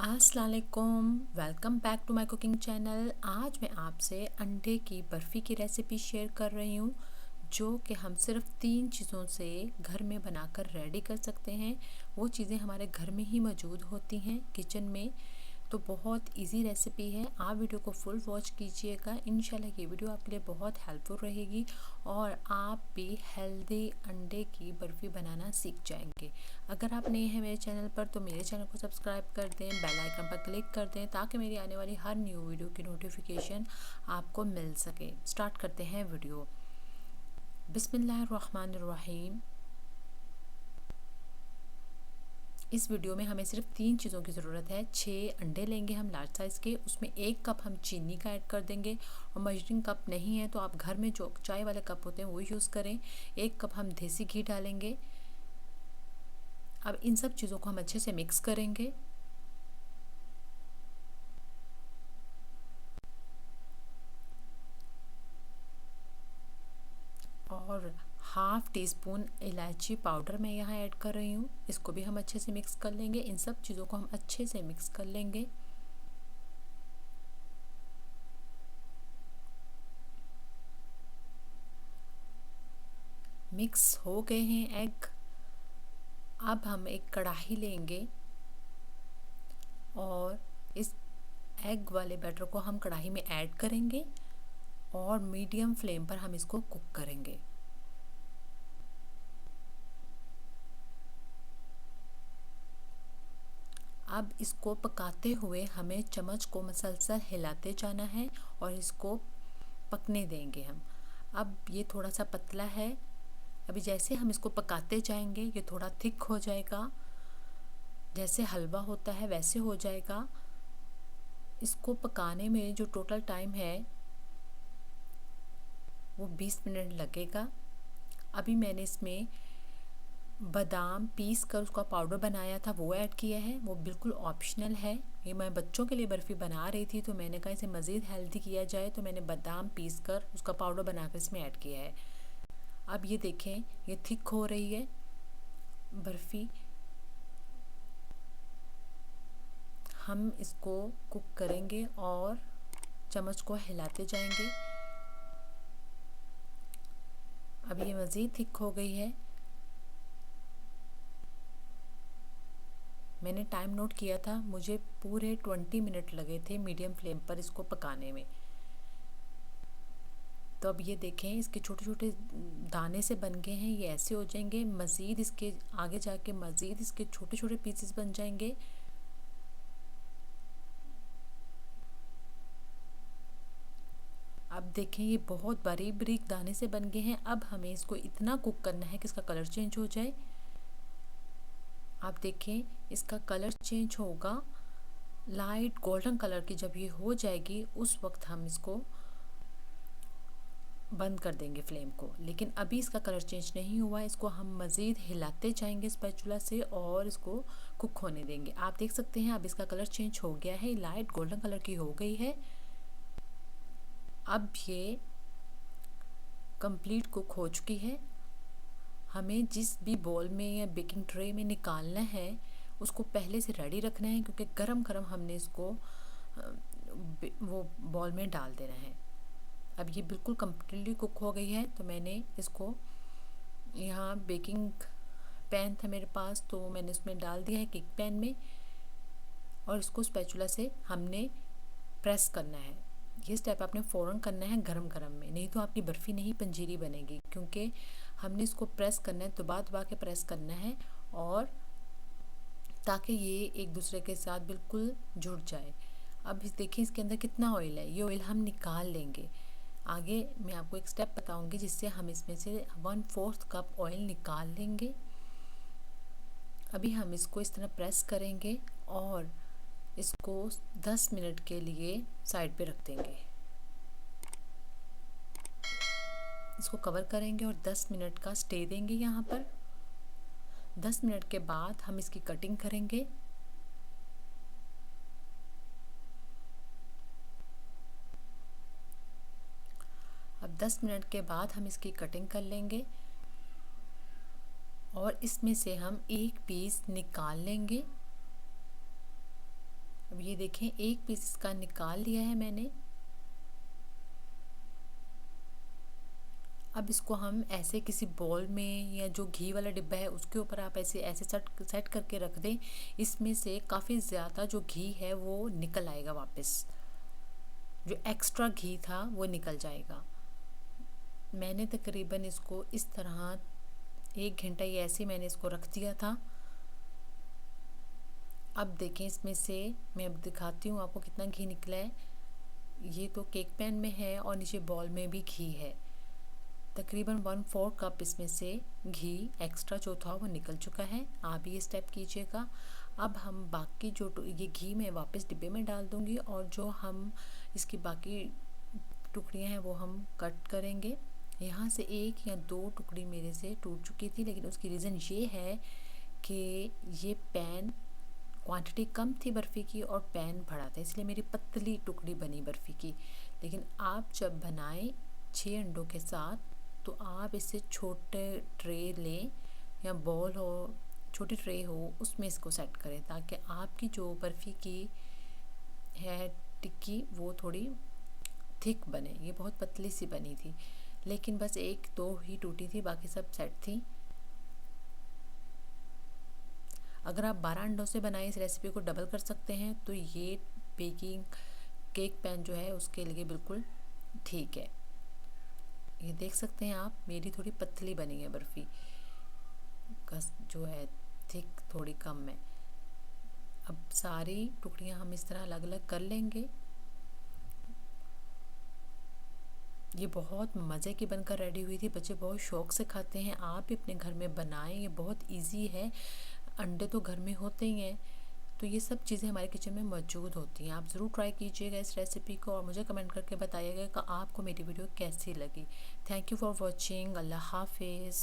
अस्सलाम वालेकुम, welcome back to my cooking channel. आज मैं आपसे अंडे की बर्फ़ी की रेसिपी शेयर कर रही हूँ, जो कि हम सिर्फ 3 चीज़ों से घर में बनाकर रेडी कर सकते हैं। वो चीज़ें हमारे घर में ही मौजूद होती हैं किचन में। तो बहुत इजी रेसिपी है, आप वीडियो को फुल वॉच कीजिएगा। इंशाल्लाह ये वीडियो आपके लिए बहुत हेल्पफुल रहेगी और आप भी हेल्दी अंडे की बर्फ़ी बनाना सीख जाएंगे। अगर आप नए हैं मेरे चैनल पर तो मेरे चैनल को सब्सक्राइब कर दें, बेल आइकन पर क्लिक कर दें ताकि मेरी आने वाली हर न्यू वीडियो की नोटिफिकेशन आपको मिल सके। स्टार्ट करते हैं वीडियो। बिस्मिल्लाहिर्रहमानिर्रहीम। इस वीडियो में हमें सिर्फ 3 चीज़ों की ज़रूरत है। 6 अंडे लेंगे हम लार्ज साइज़ के, उसमें 1 कप हम चीनी का ऐड कर देंगे। और मेजरिंग कप नहीं है तो आप घर में जो चाय वाले कप होते हैं वो यूज़ करें। 1 कप हम देसी घी डालेंगे। अब इन सब चीज़ों को हम अच्छे से मिक्स करेंगे और हाफ़ टी स्पून इलायची पाउडर मैं यहाँ ऐड कर रही हूँ। इसको भी हम अच्छे से मिक्स कर लेंगे। इन सब चीज़ों को हम अच्छे से मिक्स कर लेंगे। मिक्स हो गए हैं एग। अब हम एक कढ़ाई लेंगे और इस एग वाले बैटर को हम कढ़ाई में ऐड करेंगे और मीडियम फ्लेम पर हम इसको कुक करेंगे। अब इसको पकाते हुए हमें चम्मच को मसलसल हिलाते जाना है और इसको पकने देंगे हम। अब ये थोड़ा सा पतला है। अभी जैसे हम इसको पकाते जाएंगे ये थोड़ा थिक हो जाएगा, जैसे हलवा होता है वैसे हो जाएगा। इसको पकाने में जो टोटल टाइम है वो 20 मिनट लगेगा। अभी मैंने इसमें बादाम पीस कर उसका पाउडर बनाया था वो ऐड किया है। वो बिल्कुल ऑप्शनल है। ये मैं बच्चों के लिए बर्फ़ी बना रही थी तो मैंने कहा इसे मज़ीद हेल्दी किया जाए, तो मैंने बादाम पीस कर उसका पाउडर बनाकर इसमें ऐड किया है। अब ये देखें ये थिक हो रही है बर्फ़ी। हम इसको कुक करेंगे और चम्मच को हिलाते जाएंगे। अब ये मज़ीद थिक हो गई है। मैंने टाइम नोट किया था, मुझे पूरे 20 मिनट लगे थे मीडियम फ्लेम पर इसको पकाने में। तो अब ये देखें इसके छोटे छोटे दाने से बन गए हैं, ये ऐसे हो जाएंगे। मज़ीद इसके आगे जाके मज़ीद इसके छोटे छोटे पीसेस बन जाएंगे। अब देखें ये बहुत बारीक बारीक दाने से बन गए हैं। अब हमें इसको इतना कुक करना है कि इसका कलर चेंज हो जाए। आप देखें इसका कलर चेंज होगा, लाइट गोल्डन कलर की जब ये हो जाएगी उस वक्त हम इसको बंद कर देंगे फ्लेम को। लेकिन अभी इसका कलर चेंज नहीं हुआ, इसको हम मज़ीद हिलाते जाएंगे स्पैचुला से और इसको कुक होने देंगे। आप देख सकते हैं अब इसका कलर चेंज हो गया है, लाइट गोल्डन कलर की हो गई है। अब ये कंप्लीट कुक हो चुकी है। हमें जिस भी बॉल में या बेकिंग ट्रे में निकालना है उसको पहले से रेडी रखना है, क्योंकि गरम गरम हमने इसको वो बॉल में डाल देना है। अब ये बिल्कुल कम्प्लीटली कुक हो गई है तो मैंने इसको यहाँ बेकिंग पैन था मेरे पास तो मैंने उसमें डाल दिया है केक पैन में और इसको स्पैचुला से हमने प्रेस करना है। ये स्टेप आपने फ़ौरन करना है गरम गरम में, नहीं तो आपकी बर्फ़ी नहीं पंजीरी बनेगी, क्योंकि हमने इसको प्रेस करना है, दबा के प्रेस करना है और ताकि ये एक दूसरे के साथ बिल्कुल जुड़ जाए। अब देखिए इसके अंदर कितना ऑयल है, ये ऑयल हम निकाल लेंगे। आगे मैं आपको एक स्टेप बताऊंगी जिससे हम इसमें से 1/4 कप ऑयल निकाल लेंगे। अभी हम इसको इस तरह प्रेस करेंगे और इसको 10 मिनट के लिए साइड पे रख देंगे। इसको कवर करेंगे और 10 मिनट का स्टे देंगे यहाँ पर। 10 मिनट के बाद हम इसकी कटिंग करेंगे। अब 10 मिनट के बाद हम इसकी कटिंग कर लेंगे और इसमें से हम एक पीस निकाल लेंगे। ये देखें एक पीस इसका निकाल लिया है मैंने। अब इसको हम ऐसे किसी बॉल में या जो घी वाला डिब्बा है उसके ऊपर आप ऐसे ऐसे सेट करके रख दें। इसमें से काफ़ी ज़्यादा जो घी है वो निकल आएगा वापस, जो एक्स्ट्रा घी था वो निकल जाएगा। मैंने तकरीबन इसको इस तरह 1 घंटा ये ऐसे मैंने इसको रख दिया था। अब देखें इसमें से मैं अब दिखाती हूँ आपको कितना घी निकला है। ये तो केक पैन में है और नीचे बॉल में भी घी है। तकरीबन 1/4 कप इसमें से घी एक्स्ट्रा जो था वो निकल चुका है। आप भी ये स्टेप कीजिएगा। अब हम बाकी जो ये घी मैं वापस डिब्बे में डाल दूँगी और जो हम इसकी बाकी टुकड़ियाँ हैं वो हम कट करेंगे। यहाँ से 1 या 2 टुकड़ी मेरे से टूट चुकी थी, लेकिन उसकी रीज़न ये है कि ये पैन क्वांटिटी कम थी बर्फ़ी की और पैन बड़ा था, इसलिए मेरी पतली टुकड़ी बनी बर्फ़ी की। लेकिन आप जब बनाएं 6 अंडों के साथ तो आप इससे छोटे ट्रे लें या बॉल हो, छोटी ट्रे हो, उसमें इसको सेट करें ताकि आपकी जो बर्फ़ी की है टिक्की वो थोड़ी थिक बने। ये बहुत पतली सी बनी थी, लेकिन बस 1-2 ही टूटी थी, बाकी सब सेट थी। अगर आप 12 अंडों से बनाए इस रेसिपी को डबल कर सकते हैं तो ये बेकिंग केक पैन जो है उसके लिए बिल्कुल ठीक है। ये देख सकते हैं आप, मेरी थोड़ी पतली बनी है बर्फ़ी, कस जो है थिक थोड़ी कम है। अब सारी टुकड़ियाँ हम इस तरह अलग अलग कर लेंगे। ये बहुत मज़े की बनकर रेडी हुई थी, बच्चे बहुत शौक़ से खाते हैं। आप भी अपने घर में बनाएं, ये बहुत इजी है। अंडे तो घर में होते ही हैं, तो ये सब चीज़ें हमारे किचन में मौजूद होती हैं। आप ज़रूर ट्राई कीजिएगा इस रेसिपी को और मुझे कमेंट करके बताइएगा कि आपको मेरी वीडियो कैसी लगी। Thank you for watching. अल्लाह हाफिज़।